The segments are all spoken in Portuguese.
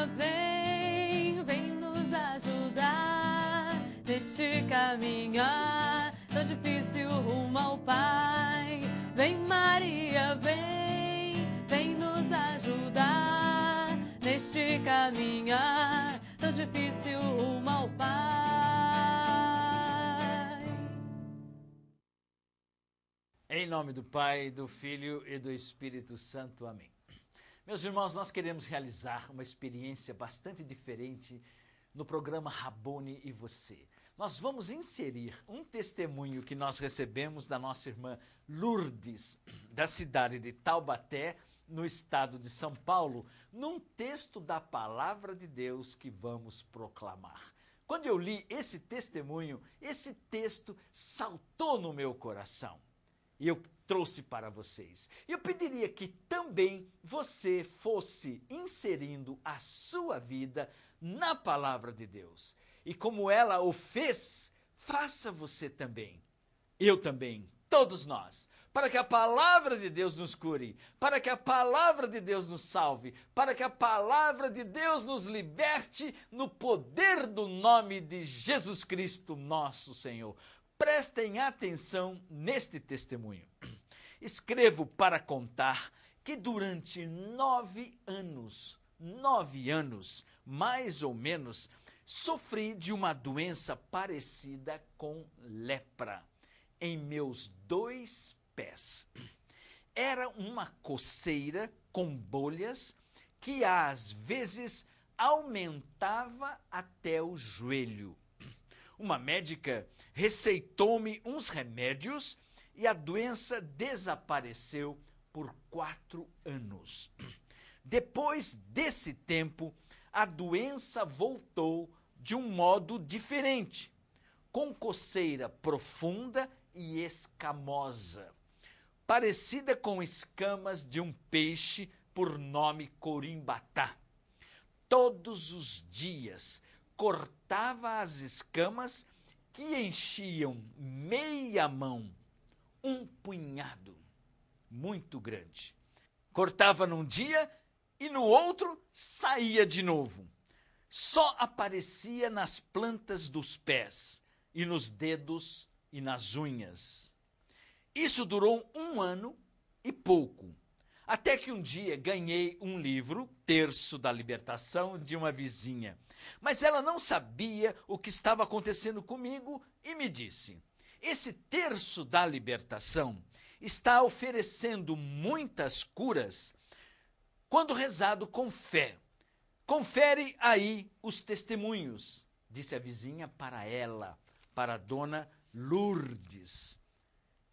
Maria, vem nos ajudar neste caminhar tão difícil rumo ao Pai. Vem Maria, vem nos ajudar neste caminhar tão difícil rumo ao Pai. Em nome do Pai, do Filho e do Espírito Santo. Amém. Meus irmãos, nós queremos realizar uma experiência bastante diferente no programa Rabboni e Você. Nós vamos inserir um testemunho que nós recebemos da nossa irmã Lourdes, da cidade de Taubaté, no estado de São Paulo, num texto da Palavra de Deus que vamos proclamar. Quando eu li esse testemunho, esse texto saltou no meu coração. E eu trouxe para vocês. Eu pediria que também você fosse inserindo a sua vida na palavra de Deus. E como ela o fez, faça você também. Eu também, todos nós. Para que a palavra de Deus nos cure, para que a palavra de Deus nos salve, para que a palavra de Deus nos liberte no poder do nome de Jesus Cristo, nosso Senhor. Prestem atenção neste testemunho. Escrevo para contar que durante 9 anos, mais ou menos, sofri de uma doença parecida com lepra em meus 2 pés. Era uma coceira com bolhas que às vezes aumentava até o joelho. Uma médica receitou-me uns remédios e a doença desapareceu por 4 anos. Depois desse tempo, a doença voltou de um modo diferente, com coceira profunda e escamosa, parecida com escamas de um peixe por nome corimbatá. Todos os dias cortava as escamas que enchiam meia mão, um punhado muito grande. Cortava num dia e no outro saía de novo. Só aparecia nas plantas dos pés e nos dedos e nas unhas. Isso durou 1 ano e pouco. Até que um dia ganhei um livro, Terço da Libertação, de uma vizinha. Mas ela não sabia o que estava acontecendo comigo e me disse: esse Terço da Libertação está oferecendo muitas curas quando rezado com fé. Confere aí os testemunhos, disse a vizinha para ela, para a dona Lourdes.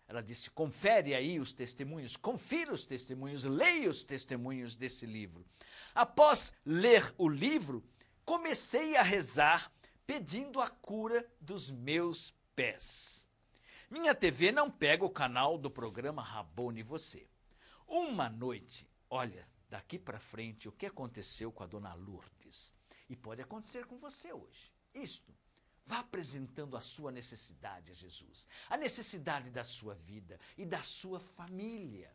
Ela disse: confere aí os testemunhos, confira os testemunhos, leia os testemunhos desse livro. Após ler o livro, comecei a rezar pedindo a cura dos meus pés. Minha TV não pega o canal do programa Rabboni e Você. Uma noite, olha, daqui para frente, o que aconteceu com a dona Lourdes? E pode acontecer com você hoje. Isto. Vá apresentando a sua necessidade a Jesus, a necessidade da sua vida e da sua família.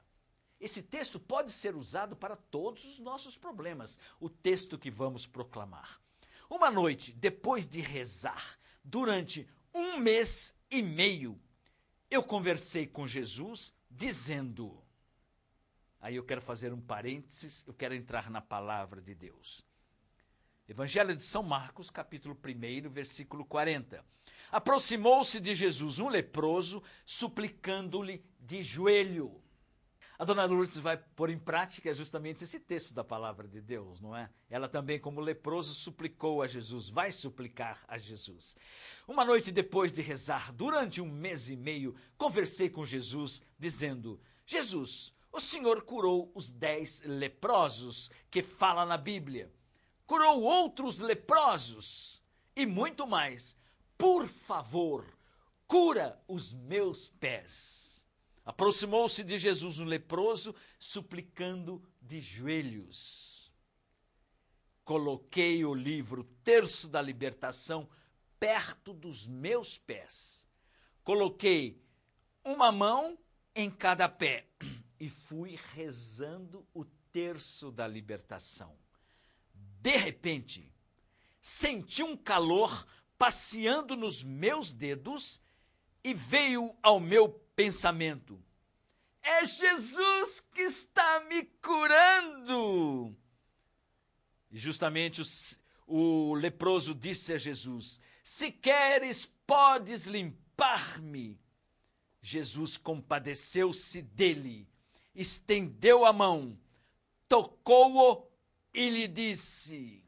Esse texto pode ser usado para todos os nossos problemas, o texto que vamos proclamar. Uma noite, depois de rezar, durante 1 mês e meio, eu conversei com Jesus dizendo... Aí eu quero fazer um parênteses, eu quero entrar na palavra de Deus. Evangelho de São Marcos, capítulo 1, versículo 40. Aproximou-se de Jesus um leproso, suplicando-lhe de joelho. A dona Lourdes vai pôr em prática justamente esse texto da palavra de Deus, não é? Ela também, como leproso, suplicou a Jesus, vai suplicar a Jesus. Uma noite depois de rezar, durante 1 mês e meio, conversei com Jesus, dizendo: Jesus, o Senhor curou os 10 leprosos que fala na Bíblia. Curou outros leprosos e muito mais. Por favor, cura os meus pés. Aproximou-se de Jesus um leproso, suplicando de joelhos. Coloquei o livro Terço da Libertação perto dos meus pés. Coloquei uma mão em cada pé e fui rezando o Terço da Libertação. De repente, senti um calor passeando nos meus dedos e veio ao meu pensamento: é Jesus que está me curando. E justamente o leproso disse a Jesus: se queres, podes limpar-me. Jesus compadeceu-se dele, estendeu a mão, tocou-o e lhe disse...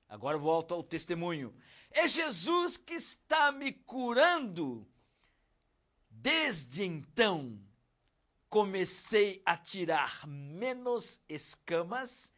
Agora volto ao testemunho. É Jesus que está me curando. Desde então, comecei a tirar menos escamas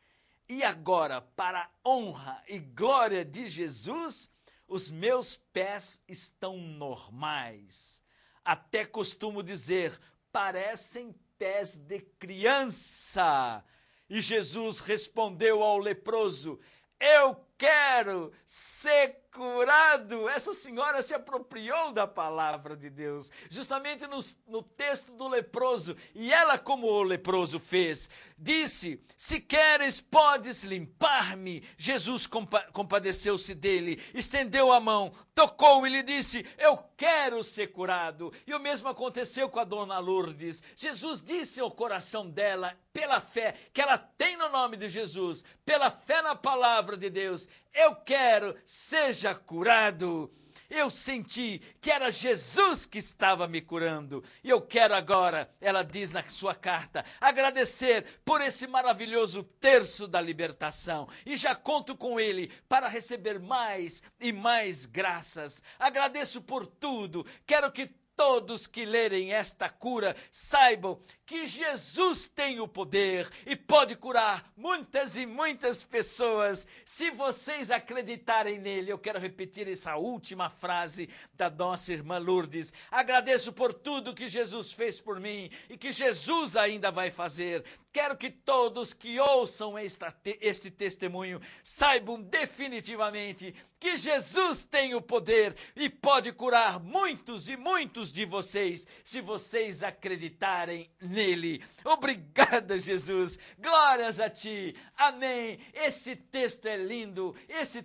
e agora, para a honra e glória de Jesus, os meus pés estão normais. Até costumo dizer, parecem pés de criança. E Jesus respondeu ao leproso: eu quero ser curado. Essa senhora se apropriou da palavra de Deus, justamente no texto do leproso. E ela, como o leproso fez, disse: se queres, podes limpar-me. Jesus compadeceu-se dele, estendeu a mão, tocou e lhe disse: eu quero ser curado. E o mesmo aconteceu com a dona Lourdes. Jesus disse ao coração dela, pela fé que ela tem no nome de Jesus, pela fé na palavra de Deus: eu quero, seja curado. Eu senti que era Jesus que estava me curando. E eu quero agora, ela diz na sua carta, agradecer por esse maravilhoso terço da libertação. E já conto com ele para receber mais e mais graças. Agradeço por tudo. Quero que todos que lerem esta cura saibam que Jesus tem o poder e pode curar muitas e muitas pessoas. Se vocês acreditarem nele, eu quero repetir essa última frase da nossa irmã Lourdes: agradeço por tudo que Jesus fez por mim e que Jesus ainda vai fazer. Quero que todos que ouçam este testemunho saibam definitivamente que Jesus tem o poder e pode curar muitos e muitos de vocês, se vocês acreditarem nele. Obrigada, Jesus. Glórias a ti. Amém. Esse texto é lindo, esse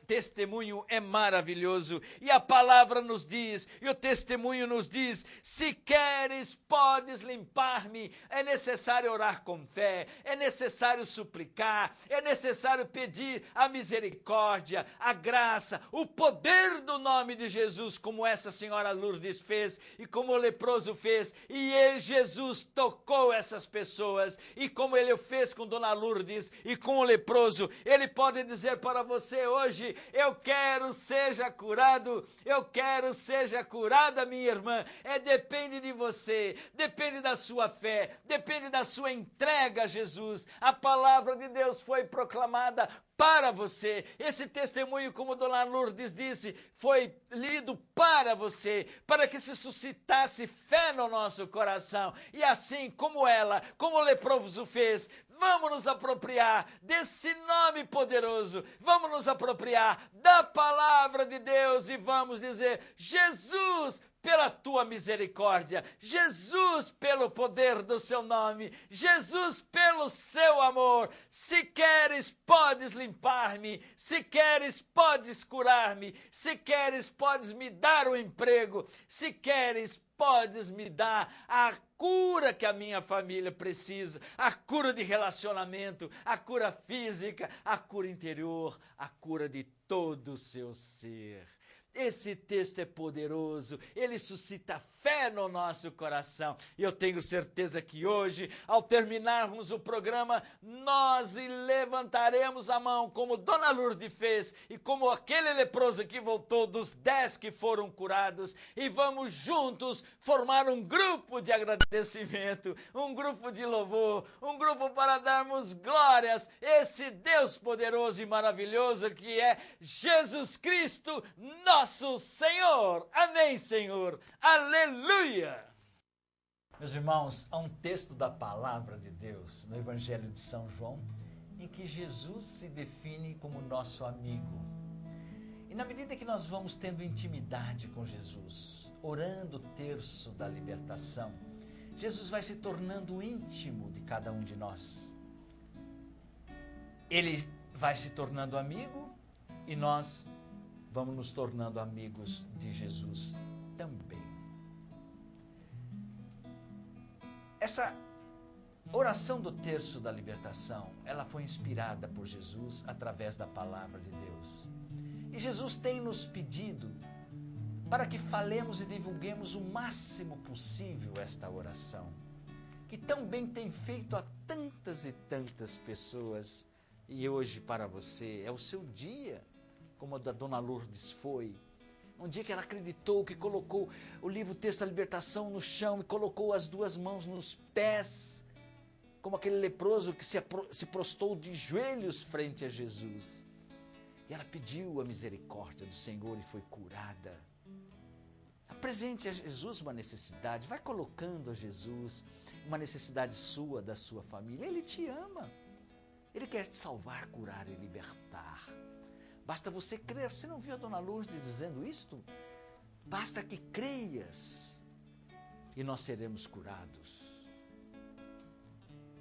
testemunho é maravilhoso. E a palavra nos diz, e o testemunho nos diz: se queres, podes limpar-me. É necessário orar com fé, é necessário suplicar, é necessário pedir a misericórdia, a graça, o poder do nome de Jesus, como essa senhora Lourdes fez e como o leproso fez. E Jesus tocou essas pessoas, e como ele o fez com Dona Lourdes e com o leproso, ele pode dizer para você hoje: eu quero, seja curado. Eu quero, seja curada, minha irmã. Depende de você, depende da sua fé, depende da sua entrega a Jesus. A palavra de Deus foi proclamada para você. Esse testemunho, como Dona Lourdes disse, foi lido para você, para que se suscitasse fé no nosso coração. E assim como ela, como o leproso fez, vamos nos apropriar desse nome poderoso, vamos nos apropriar da palavra de Deus e vamos dizer: Jesus, pela tua misericórdia, Jesus, pelo poder do seu nome, Jesus, pelo seu amor, se queres, podes limpar-me, se queres, podes curar-me, se queres, podes me dar um emprego, se queres, podes me dar a cura que a minha família precisa, a cura de relacionamento, a cura física, a cura interior, a cura de todo o seu ser. Esse texto é poderoso, ele suscita fé no nosso coração. E eu tenho certeza que hoje, ao terminarmos o programa, nós levantaremos a mão, como Dona Lourdes fez, e como aquele leproso que voltou, dos 10 que foram curados, e vamos juntos formar um grupo de agradecimento, um grupo de louvor, um grupo para darmos glórias a esse Deus poderoso e maravilhoso que é Jesus Cristo, nosso Senhor. Amém, Senhor. Aleluia. Meus irmãos, há um texto da palavra de Deus no Evangelho de São João em que Jesus se define como nosso amigo. E na medida que nós vamos tendo intimidade com Jesus, orando o terço da libertação, Jesus vai se tornando íntimo de cada um de nós. Ele vai se tornando amigo e nós vamos nos tornando amigos de Jesus também. Essa oração do terço da libertação, ela foi inspirada por Jesus através da palavra de Deus. E Jesus tem nos pedido para que falemos e divulguemos o máximo possível esta oração, que tão bem tem feito a tantas e tantas pessoas. E hoje para você é o seu dia, como a da Dona Lourdes foi. Um dia que ela acreditou, que colocou o livro Texto da Libertação no chão e colocou as duas mãos nos pés, como aquele leproso que se prostou de joelhos frente a Jesus. E ela pediu a misericórdia do Senhor e foi curada. Apresente a Jesus uma necessidade, vai colocando a Jesus uma necessidade sua, da sua família. Ele te ama, Ele quer te salvar, curar e libertar. Basta você crer. Você não viu a Dona Lourdes dizendo isto? Basta que creias e nós seremos curados.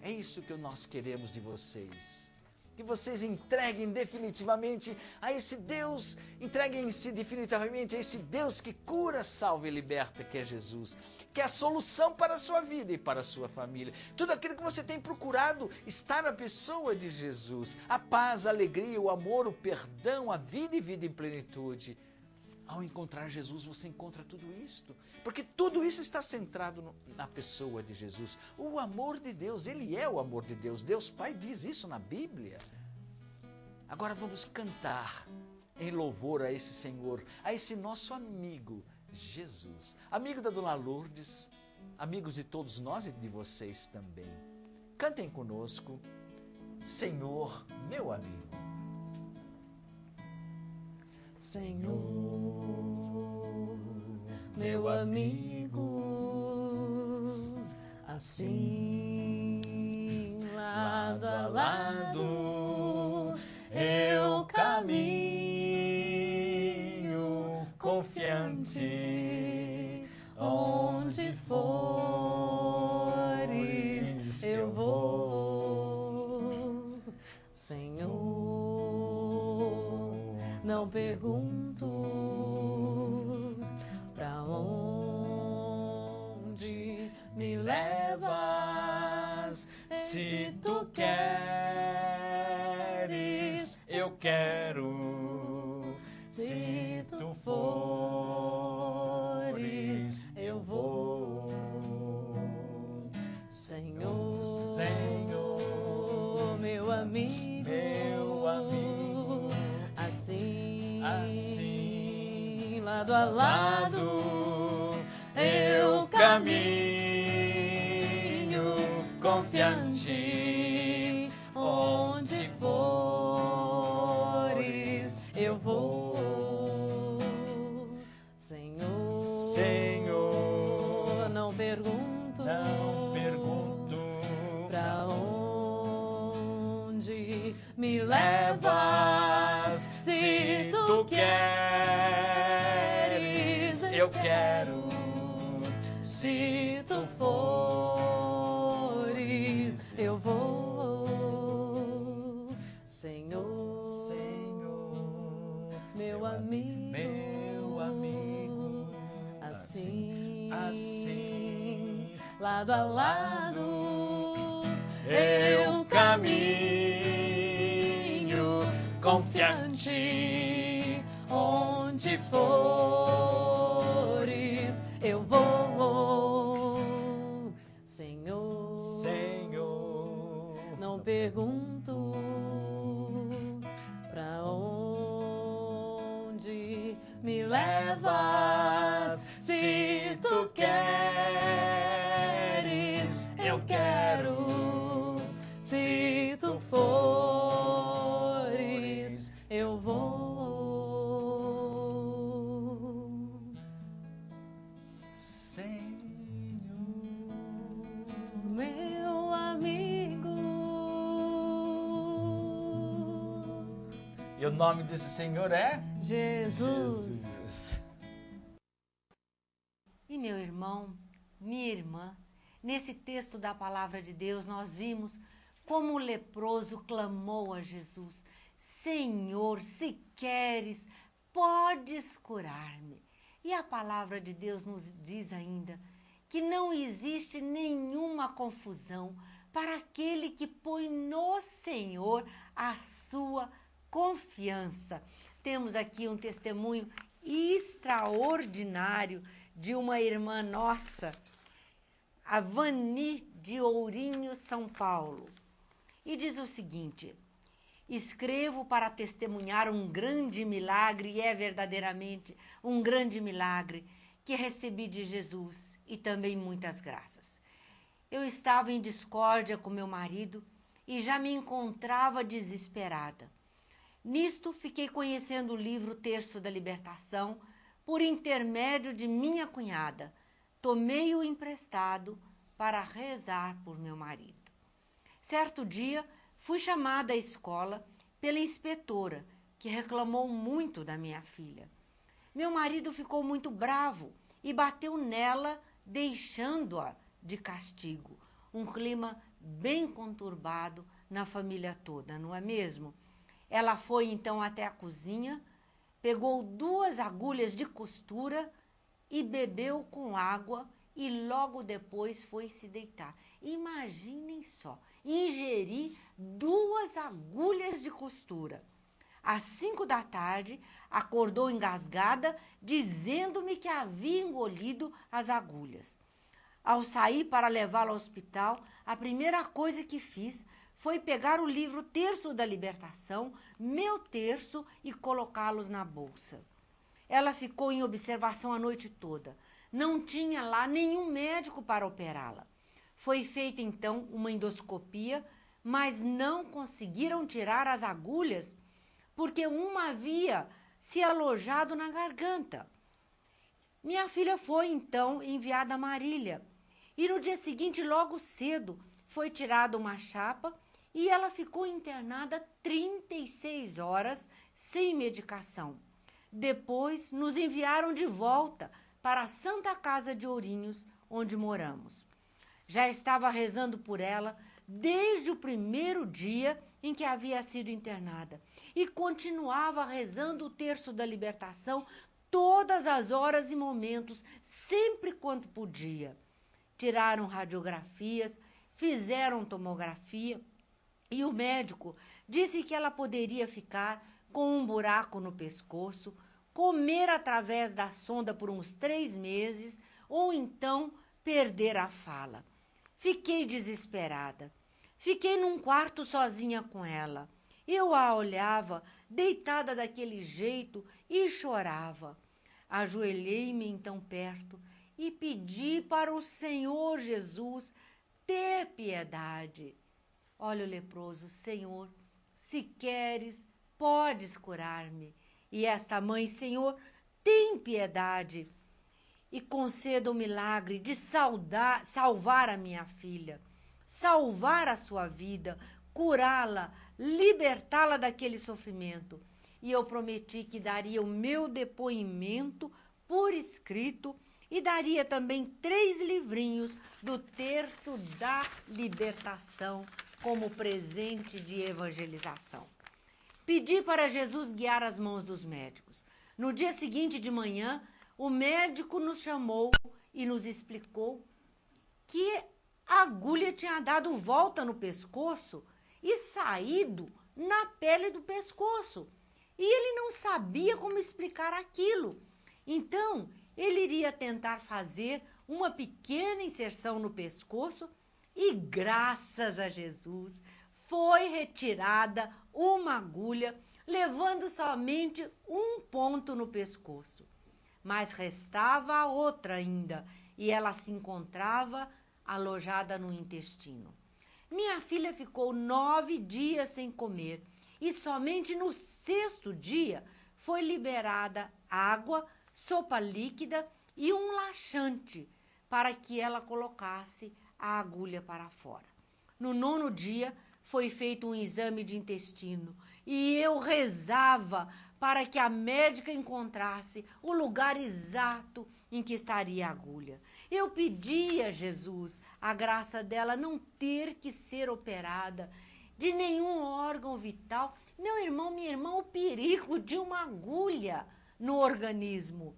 É isso que nós queremos de vocês. Que vocês entreguem definitivamente a esse Deus, entreguem-se definitivamente a esse Deus que cura, salva e liberta, que é Jesus, que é a solução para a sua vida e para a sua família. Tudo aquilo que você tem procurado está na pessoa de Jesus. A paz, a alegria, o amor, o perdão, a vida e vida em plenitude. Ao encontrar Jesus, você encontra tudo isto, porque tudo isso está centrado na pessoa de Jesus. O amor de Deus, Ele é o amor de Deus. Deus Pai diz isso na Bíblia. Agora vamos cantar em louvor a esse Senhor, a esse nosso amigo Jesus. Amigo da Dona Lourdes, amigos de todos nós e de vocês também. Cantem conosco, Senhor, meu amigo. Senhor, meu amigo, assim lado a lado eu caminho confiante, onde fores eu vou, Senhor. Não pergunto pra onde me levas, se tu queres, eu quero, se tu fores, eu vou, Senhor, Senhor, meu amigo, assim, lado a lado, eu caminho confiante, onde fores, eu vou, Senhor, Senhor, não pergunto pra onde me levas, se tu queres, eu quero, se tu fores, eu vou, Senhor, Senhor, meu amigo, assim, lado a lado, eu caminho confiante, onde fores, eu vou, Senhor, Senhor, não pergunto pra onde me levas, se tu queres, eu quero, se tu fores, eu vou, Senhor, meu amigo. E o nome desse Senhor é? Jesus. E meu irmão, minha irmã, nesse texto da palavra de Deus nós vimos como o leproso clamou a Jesus. Senhor, se queres, podes curar-me. E a palavra de Deus nos diz ainda que não existe nenhuma confusão para aquele que põe no Senhor a sua confiança. Temos aqui um testemunho extraordinário de uma irmã nossa, a Vani de Ourinho, São Paulo. E diz o seguinte: escrevo para testemunhar um grande milagre, e é verdadeiramente um grande milagre que recebi de Jesus e também muitas graças. Eu estava em discórdia com meu marido e já me encontrava desesperada. Nisto, fiquei conhecendo o livro Terço da Libertação por intermédio de minha cunhada. Tomei-o emprestado para rezar por meu marido. Certo dia, fui chamada à escola pela inspetora, que reclamou muito da minha filha. Meu marido ficou muito bravo e bateu nela, deixando-a de castigo. Um clima bem conturbado na família toda, não é mesmo? Ela foi então até a cozinha, pegou 2 agulhas de costura e bebeu com água e logo depois foi se deitar. Imaginem só, ingerir 2 agulhas de costura. Às 5 da tarde, acordou engasgada, dizendo-me que havia engolido as agulhas. Ao sair para levá-la ao hospital, a primeira coisa que fiz foi pegar o livro Terço da Libertação, meu terço, e colocá-los na bolsa. Ela ficou em observação a noite toda. Não tinha lá nenhum médico para operá-la. Foi feita então uma endoscopia, mas não conseguiram tirar as agulhas porque uma havia se alojado na garganta. Minha filha foi então enviada a Marília e no dia seguinte, logo cedo, foi tirada uma chapa e ela ficou internada 36 horas sem medicação. Depois, nos enviaram de volta para a Santa Casa de Ourinhos, onde moramos. Já estava rezando por ela desde o primeiro dia em que havia sido internada e continuava rezando o Terço da Libertação todas as horas e momentos, sempre quando podia. Tiraram radiografias, fizeram tomografia e o médico disse que ela poderia ficar com um buraco no pescoço, comer através da sonda por uns 3 meses ou então perder a fala. Fiquei desesperada. Fiquei num quarto sozinha com ela. Eu a olhava, deitada daquele jeito, e chorava. Ajoelhei-me então perto e pedi para o Senhor Jesus ter piedade. Olha o leproso: Senhor, se queres, podes curar-me. E esta mãe: Senhor, tem piedade e conceda o milagre de salvar a minha filha, salvar a sua vida, curá-la, libertá-la daquele sofrimento. E eu prometi que daria o meu depoimento por escrito e daria também 3 livrinhos do Terço da Libertação como presente de evangelização. Pedi para Jesus guiar as mãos dos médicos. No dia seguinte de manhã, o médico nos chamou e nos explicou que a agulha tinha dado volta no pescoço e saído na pele do pescoço. E ele não sabia como explicar aquilo. Então, ele iria tentar fazer uma pequena inserção no pescoço e, graças a Jesus, foi retirada uma agulha, levando somente um ponto no pescoço. Mas restava a outra ainda, e ela se encontrava alojada no intestino. Minha filha ficou 9 dias sem comer, e somente no 6º dia foi liberada água, sopa líquida e um laxante para que ela colocasse a agulha para fora. No 9º dia foi feito um exame de intestino e eu rezava para que a médica encontrasse o lugar exato em que estaria a agulha. Eu pedia a Jesus a graça dela não ter que ser operada, de nenhum órgão vital. Meu irmão, minha irmã, o perigo de uma agulha no organismo,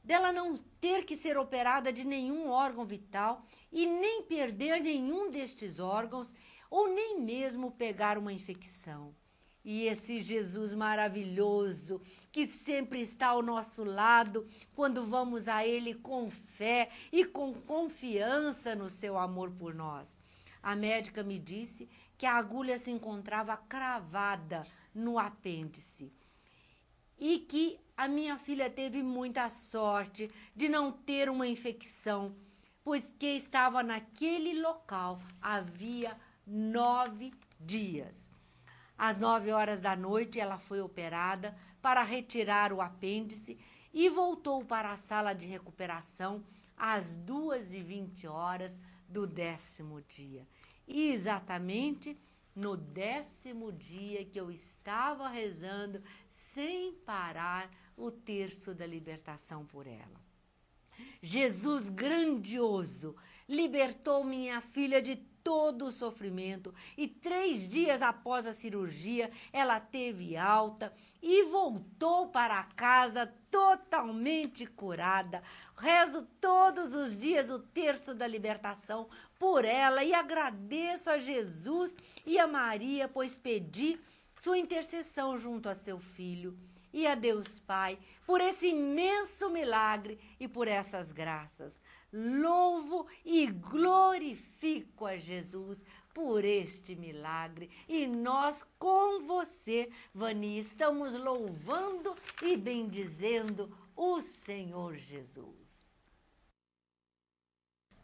dela não ter que ser operada de nenhum órgão vital e nem perder nenhum destes órgãos, ou nem mesmo pegar uma infecção. E esse Jesus maravilhoso, que sempre está ao nosso lado, quando vamos a Ele com fé e com confiança no seu amor por nós. A médica me disse que a agulha se encontrava cravada no apêndice e que a minha filha teve muita sorte de não ter uma infecção, pois que estava naquele local havia 9 dias. Às 9 horas da noite, ela foi operada para retirar o apêndice e voltou para a sala de recuperação às 2h20 do 10º dia. E exatamente no 10º dia que eu estava rezando sem parar o terço da libertação por ela. Jesus grandioso libertou minha filha de todo o sofrimento e 3 dias após a cirurgia ela teve alta e voltou para casa totalmente curada. Rezo todos os dias o terço da libertação por ela e agradeço a Jesus e a Maria, pois pedi sua intercessão junto a seu filho. E a Deus Pai por esse imenso milagre e por essas graças. Louvo e glorifico a Jesus por este milagre. E nós com você, Vani, estamos louvando e bendizendo o Senhor Jesus.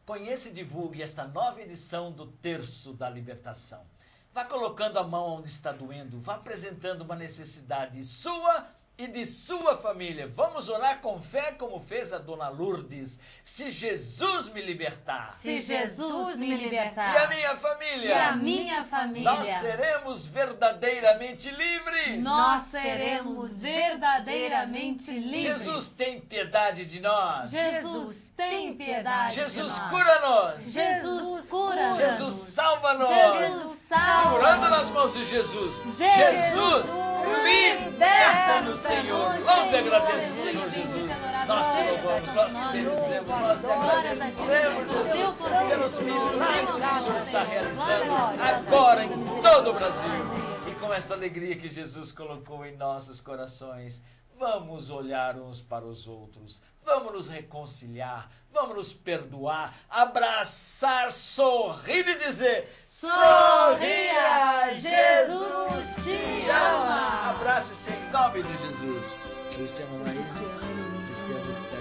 Conheça e divulgue esta nova edição do Terço da Libertação. Vá colocando a mão onde está doendo, vá apresentando uma necessidade sua e de sua família. Vamos orar com fé como fez a dona Lourdes. Se Jesus me libertar. Se Jesus me libertar. E a minha família. E a minha família. Nós seremos verdadeiramente livres. Nós seremos verdadeiramente livres. Jesus tem piedade de nós. Jesus tem piedade Jesus de nós. cura-nos. Jesus cura-nos. Jesus salva-nos. Jesus salva-nos. Segurando nas mãos de Jesus. Jesus liberta-nos, Senhor. Louve e agradeça, Senhor Jesus. Nós te louvamos, nós te bendizemos, nós te agradecemos, Jesus, pelos milagres que o Senhor está realizando agora em todo o Brasil. E com esta alegria que Jesus colocou em nossos corações, vamos olhar uns para os outros, vamos nos reconciliar, vamos nos perdoar, abraçar, sorrir e dizer: sorria, Jesus te ama. Abrace-se em nome de Jesus. Deus te ama, Maria. Deus te ama.